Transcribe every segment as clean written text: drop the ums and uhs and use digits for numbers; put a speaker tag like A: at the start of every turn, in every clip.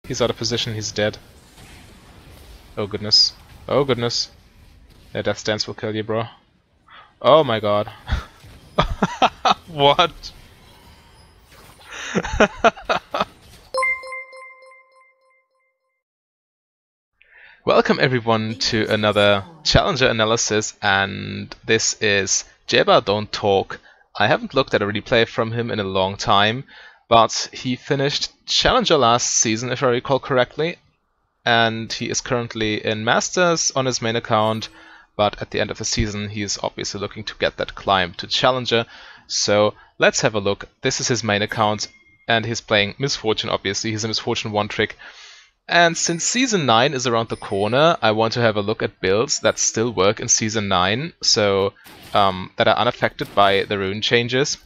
A: He's out of position, he's dead. Oh goodness. Oh goodness. Yeah, Death Stance will kill you, bro. Oh my god. What? Welcome everyone to another Challenger analysis, and this is JebahDontTalk. I haven't looked at a replay from him in a long time, but he finished Challenger last season, if I recall correctly, and he is currently in Masters on his main account, but at the end of the season he is obviously looking to get that climb to Challenger. So let's have a look. This is his main account, and he's playing Misfortune, obviously. He's a Misfortune one-trick. And since Season 9 is around the corner, I want to have a look at builds that still work in Season 9, so that are unaffected by the rune changes.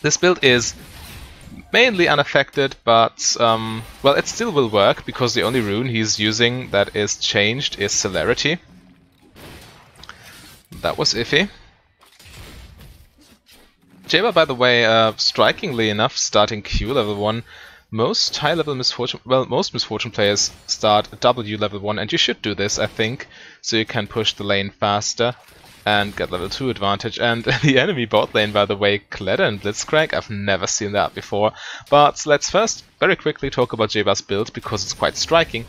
A: This build is mainly unaffected, but well, it still will work, because the only rune he's using that is changed is Celerity. That was iffy. Jebah, by the way, strikingly enough, starting Q level 1. Most high-level Misfortune, well, most Misfortune players start W level 1, and you should do this, I think, so you can push the lane faster and get level 2 advantage. And the enemy bot lane, by the way, Kleda and Blitzcrank, I've never seen that before. But let's first very quickly talk about Jebah's build, because it's quite striking.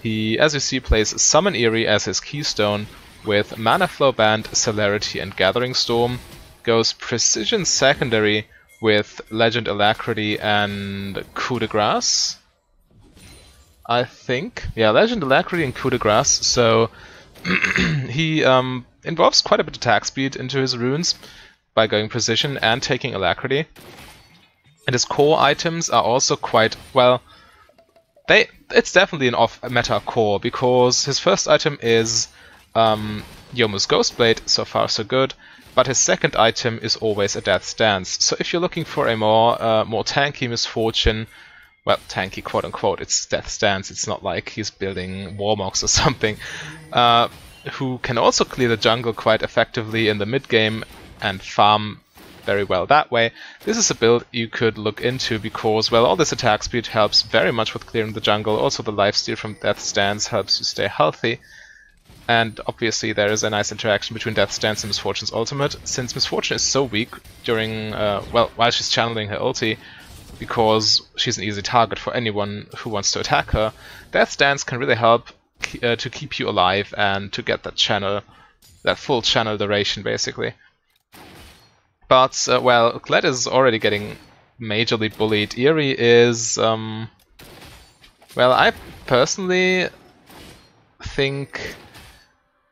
A: He, as you see, plays Summon Aery as his keystone with Manaflow Band, Celerity and Gathering Storm, goes Precision Secondary with Legend Alacrity and Coup de Grâce, I think. Yeah, Legend Alacrity and Coup de Grâce. So he involves quite a bit of attack speed into his runes by going Precision and taking Alacrity. And his core items are also quite, well, it's definitely an off-meta core, because his first item is Youmuu's Ghostblade, so far so good. But his second item is always a Death Stance. So if you're looking for a more tanky Misfortune, well, tanky quote unquote, it's Death Stance, it's not like he's building Warmogs or something, who can also clear the jungle quite effectively in the mid game and farm very well that way. This is a build you could look into, because, well, all this attack speed helps very much with clearing the jungle. Also the lifesteal from Death Stance helps you stay healthy. And obviously there is a nice interaction between Death Stance and Misfortune's ultimate, since Misfortune is so weak during, well, while she's channeling her ulti, because she's an easy target for anyone who wants to attack her. Death Stance can really help to keep you alive and to get that channel, that full channel duration, basically. But, well, Kled is already getting majorly bullied. Aery is, well, I personally think,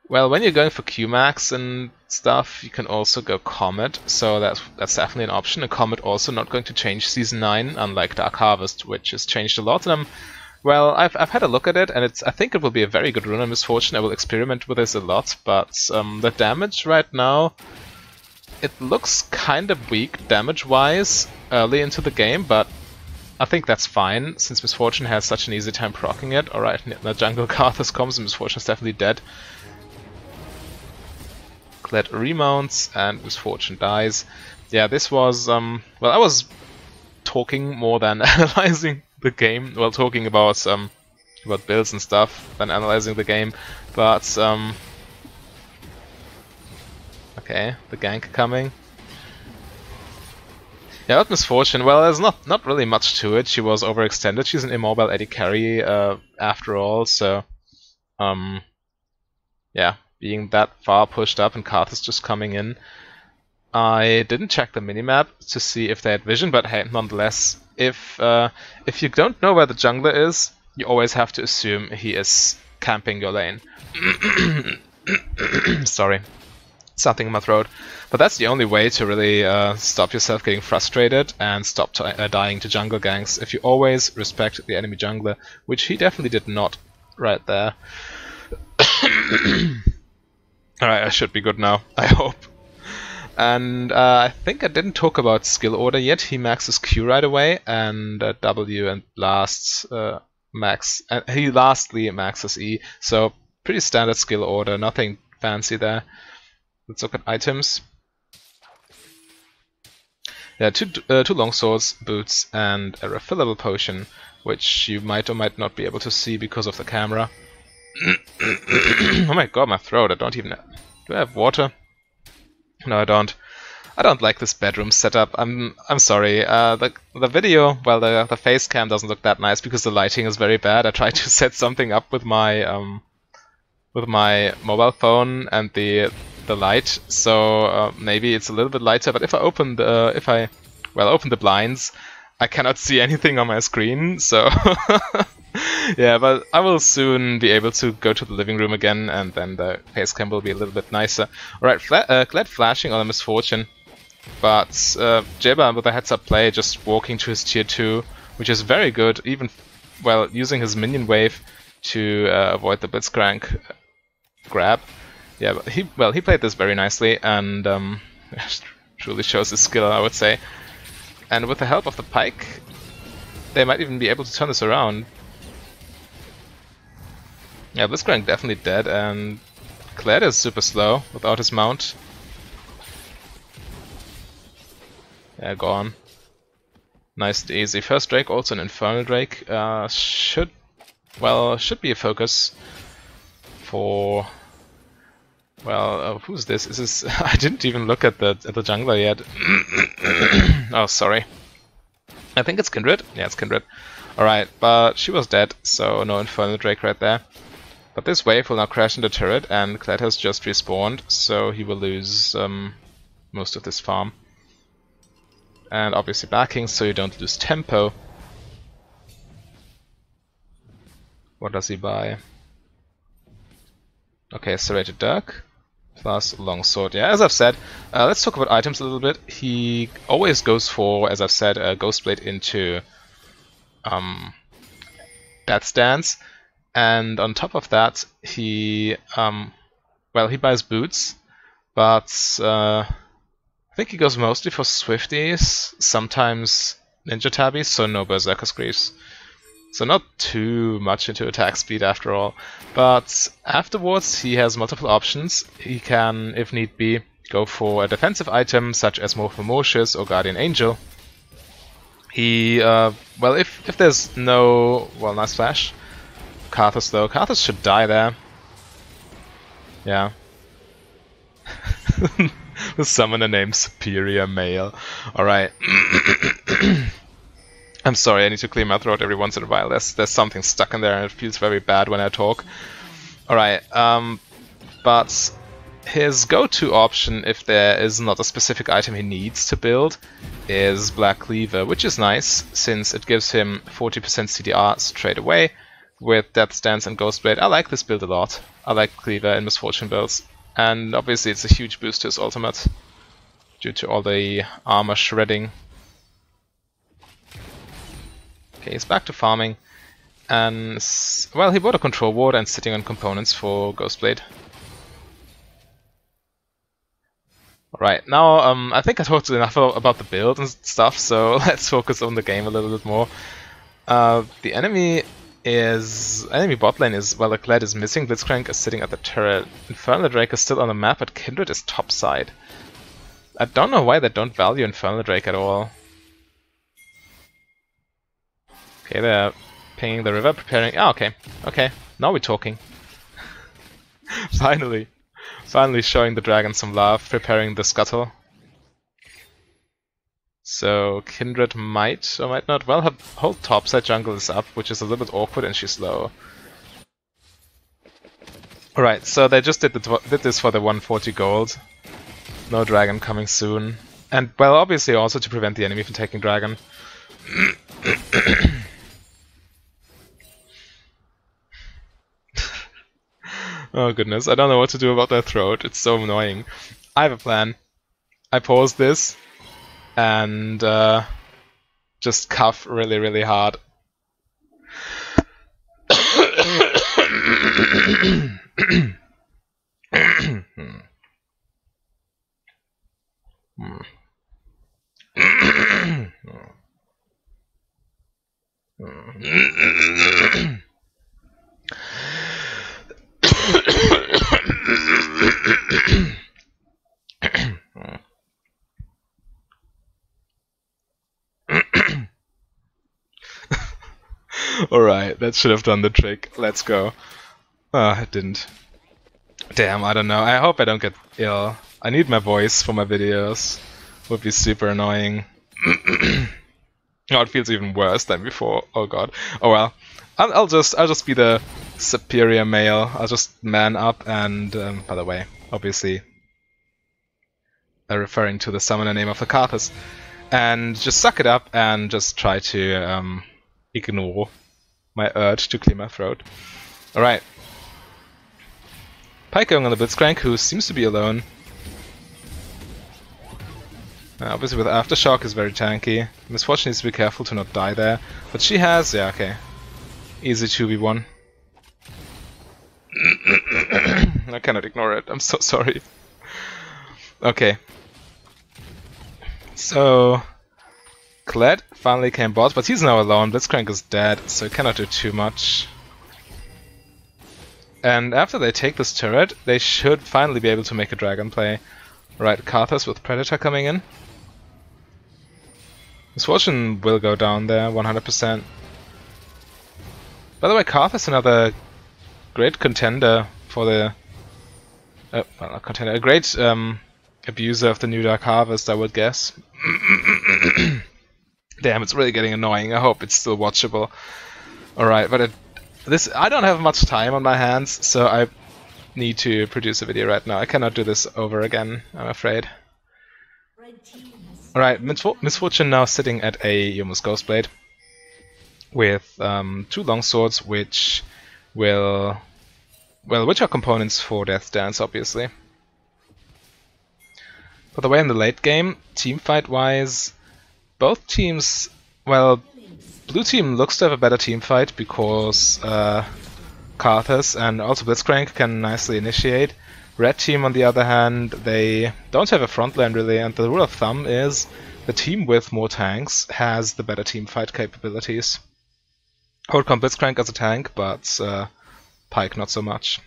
A: well, when you're going for Qmax and stuff, you can also go Comet, so that's definitely an option. A Comet also not going to change Season 9, unlike Dark Harvest, which has changed a lot. And well, I've had a look at it, and I think it will be a very good rune on Misfortune. I will experiment with this a lot, but the damage right now, it looks kind of weak damage-wise early into the game, but I think that's fine, since Misfortune has such an easy time proccing it. Alright, the jungle Karthus comes, and Misfortune is definitely dead. Kled remounts and Misfortune dies. Yeah, this was, well, I was talking more than analyzing the game. Well, talking about builds and stuff than analyzing the game. But, okay, the gank coming. Yeah, with Misfortune, well, there's not really much to it. She was overextended. She's an immobile AD carry, after all, so, yeah. Being that far pushed up and Karthus just coming in. I didn't check the minimap to see if they had vision, but hey, nonetheless, if you don't know where the jungler is, you always have to assume he is camping your lane. Sorry, something in my throat. But that's the only way to really stop yourself getting frustrated and stop dying to jungle ganks, if you always respect the enemy jungler, which he definitely did not right there. Alright, I should be good now, I hope. And I think I didn't talk about skill order yet. He maxes Q right away, and W and lasts max. And he lastly maxes E, so pretty standard skill order, nothing fancy there. Let's look at items. Yeah, two long swords, boots, and a refillable potion. which you might or might not be able to see because of the camera. Oh my god, my throat! I don't even... Do I have water? No, I don't. I don't like this bedroom setup. I'm sorry. The video, well, the face cam doesn't look that nice because the lighting is very bad. I tried to set something up with my mobile phone and the light, so maybe it's a little bit lighter. But if I open the open the blinds, I cannot see anything on my screen. So yeah, but I will soon be able to go to the living room again, and then the face cam will be a little bit nicer. Alright, Glad flashing on a misfortune, but Jebah with a heads-up play just walking to his tier 2, which is very good, even using his minion wave to avoid the Blitzcrank grab. Yeah, but he played this very nicely, and truly shows his skill, I would say. And with the help of the Pike, they might even be able to turn this around. Yeah, Blitzcrank definitely dead, and Kled is super slow without his mount. Yeah, gone. Nice and easy. First Drake, also an Infernal Drake. Should be a focus for... Well, who's this? Is this... I didn't even look at the jungler yet. Oh, sorry. I think it's Kindred. Yeah, it's Kindred. Alright, but she was dead, so no Infernal Drake right there. But this wave will now crash into turret, and Kled has just respawned, so he will lose most of this farm. And obviously backing, so you don't lose tempo. What does he buy? Okay, Serrated Dirk plus Longsword. Yeah, as I've said, let's talk about items a little bit. He always goes for, as I've said, a Ghostblade into Death Stance. And on top of that, he he buys boots, but I think he goes mostly for Swifties, sometimes Ninja Tabbies, so no Berserker's Greaves. So not too much into attack speed after all. But afterwards he has multiple options. He can, if need be, go for a defensive item such as Morphomortius or Guardian Angel. He, if there's no... Well, nice flash. Karthus though. Karthus should die there. Yeah. The summoner named Superior Male. Alright. I'm sorry, I need to clear my throat every once in a while. There's something stuck in there and it feels very bad when I talk. Alright, but his go-to option, if there is not a specific item he needs to build, is Black Cleaver, which is nice, since it gives him 40% CDR straight away with Death Stance and Ghostblade. I like this build a lot. I like Cleaver in Misfortune builds. And obviously it's a huge boost to his ultimate, due to all the armor shredding. Okay, he's back to farming, and well, he bought a control ward and sitting on components for Ghostblade. Alright, now I think I talked enough about the build and stuff, so let's focus on the game a little bit more. The enemy bot lane is, well, Kled is missing, Blitzcrank is sitting at the turret, Infernal Drake is still on the map, but Kindred is topside. I don't know why they don't value Infernal Drake at all. Okay, they're pinging the river, preparing... Ah, okay. Okay, now we're talking. Finally. Finally showing the dragon some love, preparing the scuttle. So, Kindred might or might not... Well, her whole topside jungle is up, which is a little bit awkward, and she's low. Alright, so they just did this for the 140 gold. No dragon coming soon. And, well, obviously also to prevent the enemy from taking dragon. Oh goodness, I don't know what to do about their throat, it's so annoying. I have a plan. I pause this and just cough really, really hard. That should have done the trick. Let's go. Oh, it didn't. Damn, I don't know. I hope I don't get ill. I need my voice for my videos. Would be super annoying. Oh, it feels even worse than before. Oh god. Oh well. I'll just be the superior male. I'll just man up and, by the way, obviously referring to the summoner name of the Carthus, and just suck it up and just try to ignore my urge to clear my throat. Alright. Pike going on the Blitzcrank, who seems to be alone. Obviously with Aftershock is very tanky. Misfortune needs to be careful to not die there. But she has... yeah, okay. Easy 2v1. I cannot ignore it, I'm so sorry. Okay. So... Kled finally came bot, but he's now alone. Blitzcrank is dead, so he cannot do too much. And after they take this turret, they should finally be able to make a dragon play. Right, Carthus with Predator coming in. Misfortune will go down there, 100%. By the way, Carthus another great contender for the... well, not contender, a great abuser of the new Dark Harvest, I would guess. Damn, it's really getting annoying. I hope it's still watchable. Alright, but I don't have much time on my hands, so I need to produce a video right now. I cannot do this over again, I'm afraid. Alright, Misfortune now sitting at a Yomu's Ghostblade with 2 longswords, which will... well, which are components for Death's Dance, obviously. By the way, in the late game, teamfight-wise, both teams... well, blue team looks to have a better teamfight because Carthus and also Blitzcrank can nicely initiate. Red team, on the other hand, they don't have a front line really, and the rule of thumb is the team with more tanks has the better teamfight capabilities. I would count Blitzcrank as a tank, but Pike not so much.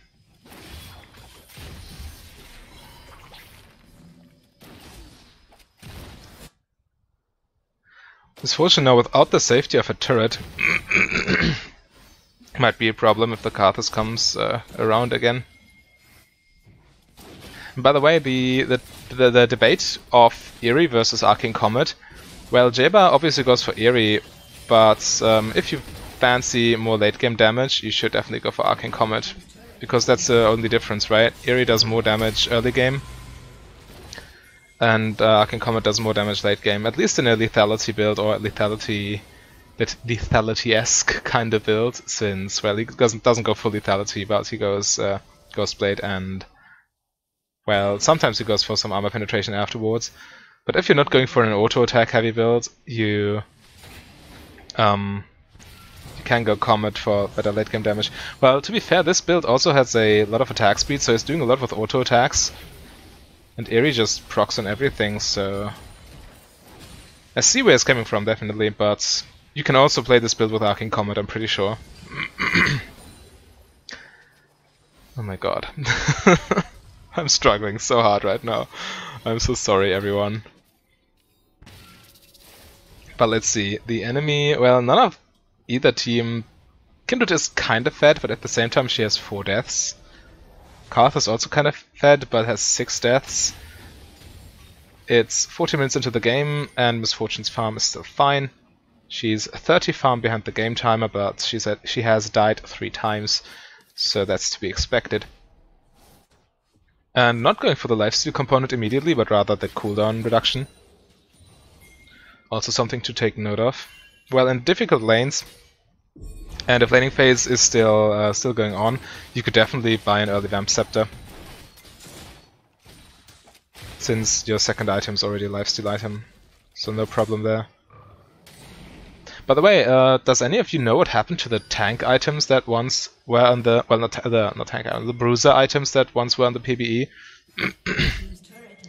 A: Misfortune now without the safety of a turret might be a problem if the Carthus comes around again. And by the way, the debate of Aery versus Arcane Comet, well, Jebah obviously goes for Aery, but if you fancy more late game damage, you should definitely go for Arcane Comet, because that's the only difference, right? Aery does more damage early game, and Arcane Comet does more damage late game, at least in a lethality build, or a lethality-esque kind of build, since, well, he doesn't go full lethality, but he goes Ghostblade and, well, sometimes he goes for some armor penetration afterwards. But if you're not going for an auto-attack heavy build, you can go Comet for better late game damage. Well, to be fair, this build also has a lot of attack speed, so he's doing a lot with auto-attacks. And Aery just procs on everything, so... I see where it's coming from, definitely, but you can also play this build with Arcane Comet, I'm pretty sure. Oh my god. I'm struggling so hard right now. I'm so sorry, everyone. But let's see. The enemy... well, none of either team... Kindred is kind of fed, but at the same time she has 4 deaths. Karth is also kind of fed, but has 6 deaths. It's 40 minutes into the game, and Misfortune's farm is still fine. She's 30 farm behind the game timer, but she has died 3 times, so that's to be expected. And not going for the lifesteal component immediately, but rather the cooldown reduction. Also something to take note of. Well, in difficult lanes, and if laning phase is still going on, you could definitely buy an early Vamp Scepter, since your second item is already a lifesteal item, so no problem there. By the way, does any of you know what happened to the tank items that once were on the... well, not tank items, the bruiser items that once were on the PvE?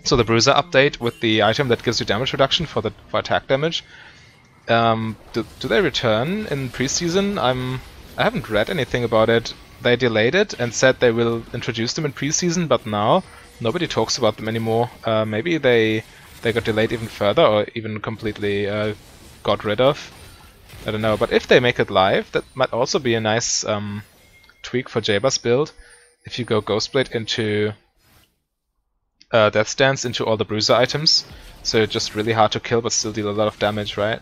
A: So the bruiser update with the item that gives you damage reduction for attack damage. Do they return in preseason? I haven't read anything about it. They delayed it and said they will introduce them in preseason, but now nobody talks about them anymore. Maybe they got delayed even further, or even completely got rid of. I don't know, but if they make it live, that might also be a nice tweak for Jebah's build. If you go Ghostblade into Death Stance into all the bruiser items, so you're just really hard to kill but still deal a lot of damage, right?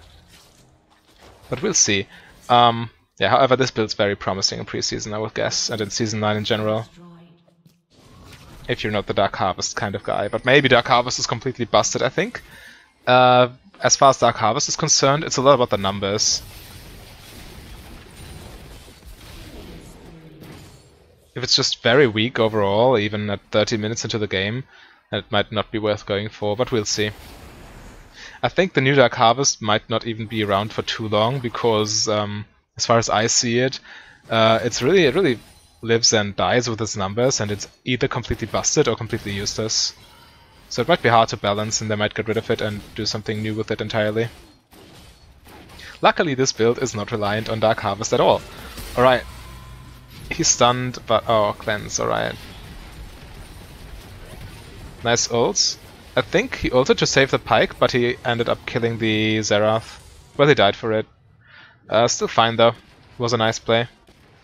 A: But we'll see. Yeah, however, this build's very promising in preseason, I would guess, and in Season 9 in general. If you're not the Dark Harvest kind of guy, but maybe Dark Harvest is completely busted, I think. As far as Dark Harvest is concerned, it's a lot about the numbers. If it's just very weak overall, even at 30 minutes into the game, then it might not be worth going for, but we'll see. I think the new Dark Harvest might not even be around for too long, because as far as I see it, it really lives and dies with its numbers, and it's either completely busted or completely useless. So it might be hard to balance, and they might get rid of it and do something new with it entirely. Luckily, this build is not reliant on Dark Harvest at all. Alright. He's stunned, but... oh, cleanse, alright. Nice ults. I think he ulted to save the Pike, but he ended up killing the Xerath. Well, he died for it. Still fine though. Was a nice play.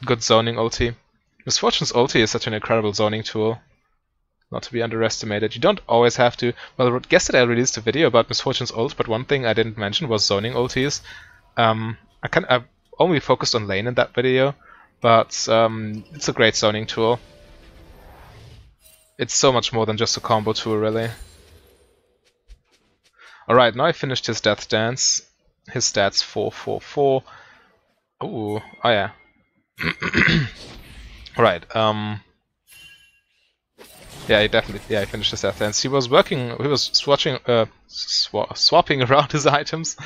A: Good zoning ulti. Misfortune's ulti is such an incredible zoning tool. Not to be underestimated. You don't always have to... well, yesterday I released a video about Misfortune's ult, but one thing I didn't mention was zoning ultis. I only focused on lane in that video, but it's a great zoning tool. It's so much more than just a combo tool, really. Alright, now I finished his Death Dance. His stats 444. Ooh, oh yeah. Right, yeah, he finished his Death Dance. He was swapping around his items,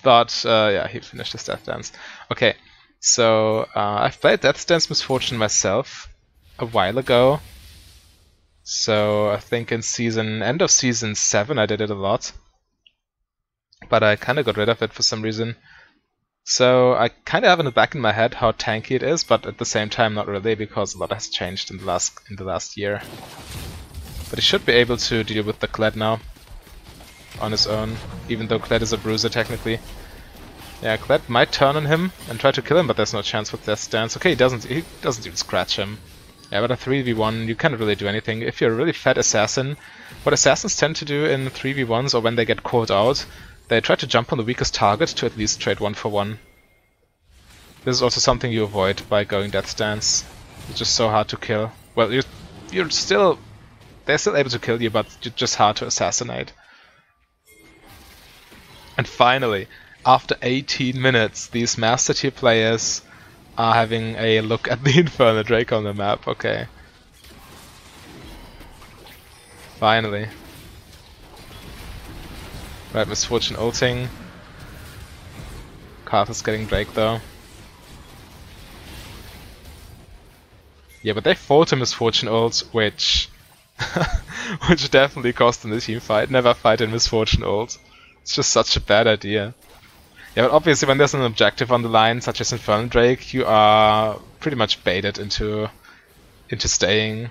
A: but yeah, he finished his Death Dance. Okay, so I've played Death Dance Misfortune myself a while ago. So I think in end of season 7 I did it a lot. But I kind of got rid of it for some reason. So I kind of have in the back of my head how tanky it is, but at the same time not really, because a lot has changed in the last year. But he should be able to deal with the Kled now on his own, even though Kled is a bruiser technically. Yeah, Kled might turn on him and try to kill him, but there's no chance with Death Stance. Okay, he doesn't even scratch him. Yeah, but a 3v1, you can't really do anything. If you're a really fat assassin, what assassins tend to do in 3v1s or when they get called out, they try to jump on the weakest target to at least trade 1-for-1. This is also something you avoid by going Death Stance. It's just so hard to kill. Well, they're still able to kill you, but you're just hard to assassinate. And finally, after 18 minutes, these Master Tier players are having a look at the Infernal Drake on the map. Okay. Finally. Right, Misfortune ulting. Carthus getting Drake though. Yeah, but they fought a Misfortune ult, which which definitely cost them the team fight. Never fight a Misfortune ult. It's just such a bad idea. Yeah, but obviously when there's an objective on the line, such as Infernal Drake, you are pretty much baited into staying.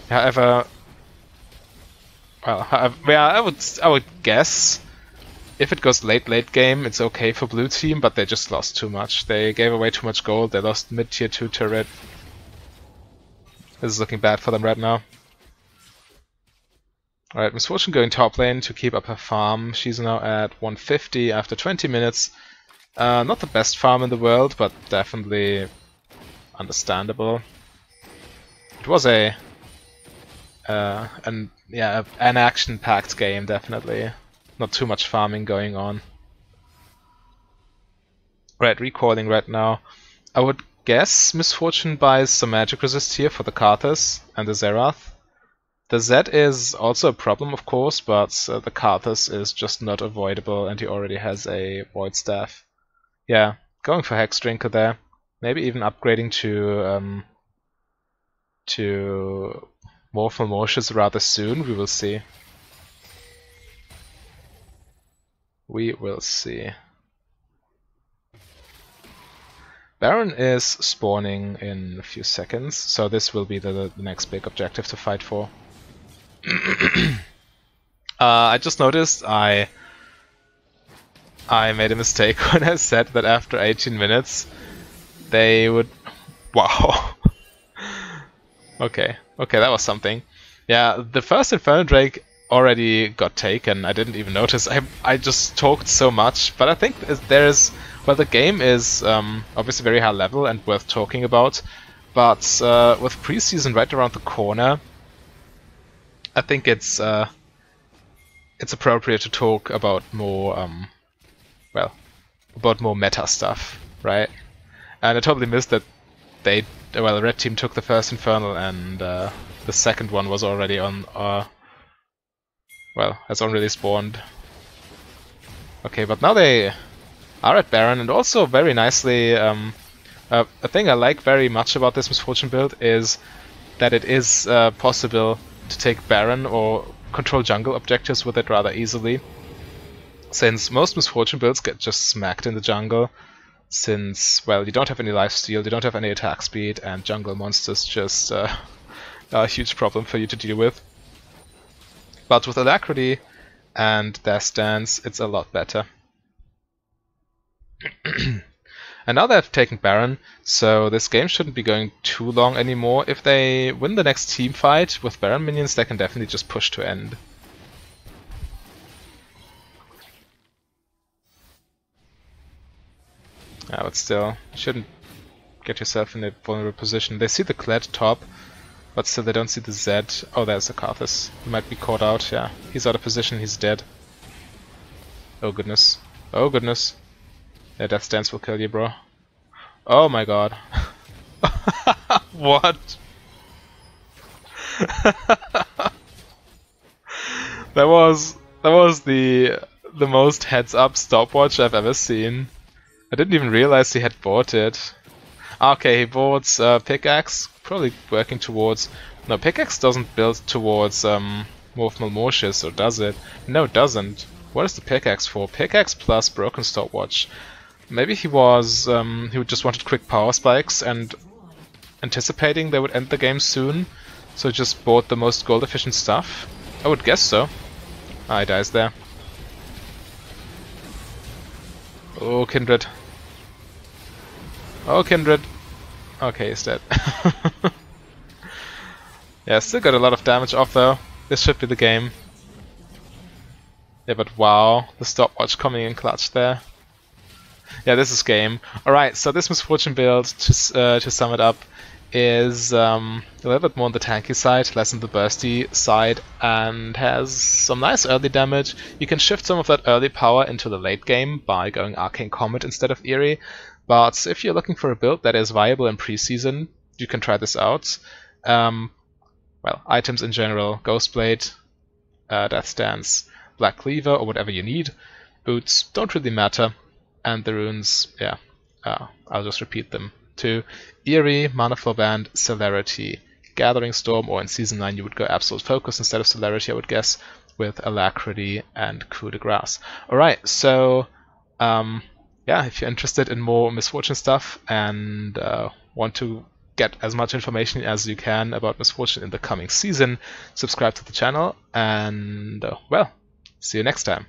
A: However, well, yeah, I would guess if it goes late game, it's okay for blue team, but they just lost too much. They gave away too much gold. They lost mid tier 2 turret. This is looking bad for them right now. Alright, Misfortune going top lane to keep up her farm. She's now at 150 after 20 minutes. Not the best farm in the world, but definitely understandable. It was an action-packed game, definitely. Not too much farming going on. Right, recalling right now. I would guess Misfortune buys some magic resist here for the Carthus and the Xerath. The Z is also a problem, of course, but the Carthus is just not avoidable, and he already has a Void Staff. Yeah, going for Hex Drinker there. Maybe even upgrading to Morphal Morshes rather soon. We will see. We will see. Baron is spawning in a few seconds, so this will be the next big objective to fight for. I just noticed I I made a mistake when I said that after 18 minutes they would... Wow. Okay, that was something. Yeah, the first Inferno Drake already got taken. I didn't even notice. I just talked so much, but I think there's... Well, the game is obviously very high level and worth talking about, but with preseason right around the corner, I think it's appropriate to talk about more, well, about more meta stuff, right? And I totally missed that the red team took the first Infernal and the second one was already on, well, has already spawned. Okay, but now they are at Baron, and also very nicely, a thing I like very much about this Misfortune build is that it is possible to take Baron or control jungle objectives with it rather easily. Since most Misfortune builds get just smacked in the jungle, since, well, you don't have any lifesteal, you don't have any attack speed, and jungle monsters just are a huge problem for you to deal with. But with Alacrity and their stance, it's a lot better. And now they've taken Baron, so this game shouldn't be going too long anymore. If they win the next team fight with Baron minions, they can definitely just push to end. Yeah, but still, you shouldn't get yourself in a vulnerable position. They see the Kled top, but still they don't see the Z. Oh, there's the Karthus. He might be caught out, yeah. He's out of position, he's dead. Oh goodness. Oh goodness. Yeah, Death Stance will kill you, bro. Oh my god. What? That was the most heads-up stopwatch I've ever seen. I didn't even realize he had bought it. Okay, he bought Pickaxe, probably working towards... No, Pickaxe doesn't build towards Morph Malmortius, or does it? No, it doesn't. What is the Pickaxe for? Pickaxe plus Broken Stopwatch. Maybe he was... he just wanted quick power spikes and anticipating they would end the game soon, so he just bought the most gold efficient stuff? I would guess so. Ah, he dies there. Oh, Kindred. Oh, Kindred. Okay, he's dead. Yeah, still got a lot of damage off though. This should be the game. Yeah, but wow, the stopwatch coming in clutch there. Yeah, this is game. Alright, so this Misfortune build, to sum it up, is a little bit more on the tanky side, less on the bursty side, and has some nice early damage. You can shift some of that early power into the late game by going Arcane Comet instead of Aery, but if you're looking for a build that is viable in preseason, you can try this out. Well, items in general, Ghostblade, Death Stance, Black Cleaver, or whatever you need. Boots don't really matter. And the runes, yeah, I'll just repeat them too. Aery, Manaflow Band, Celerity, Gathering Storm, or in Season 9 you would go Absolute Focus instead of Celerity, I would guess, with Alacrity and Coup de Grâce. Alright, so, yeah, if you're interested in more Misfortune stuff and want to get as much information as you can about Misfortune in the coming season, subscribe to the channel, and, well, see you next time.